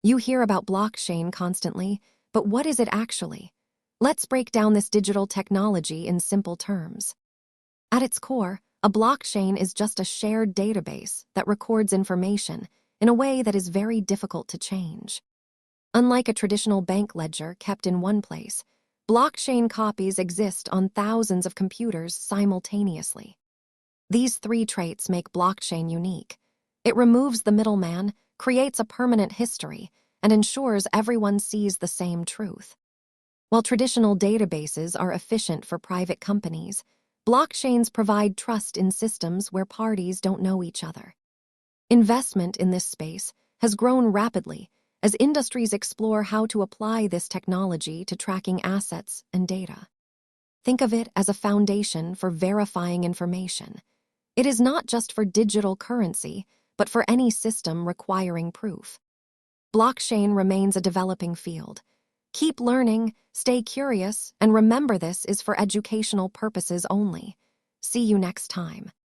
You hear about blockchain constantly, but what is it actually? Let's break down this digital technology in simple terms. At its core, a blockchain is just a shared database that records information in a way that is very difficult to change. Unlike a traditional bank ledger kept in one place, blockchain copies exist on thousands of computers simultaneously. These three traits make blockchain unique. It removes the middleman, creates a permanent history, and ensures everyone sees the same truth. While traditional databases are efficient for private companies, blockchains provide trust in systems where parties don't know each other. Investment in this space has grown rapidly as industries explore how to apply this technology to tracking assets and data. Think of it as a foundation for verifying information. It is not just for digital currency, but for any system requiring proof. Blockchain remains a developing field. Keep learning, stay curious, and remember this is for educational purposes only. See you next time.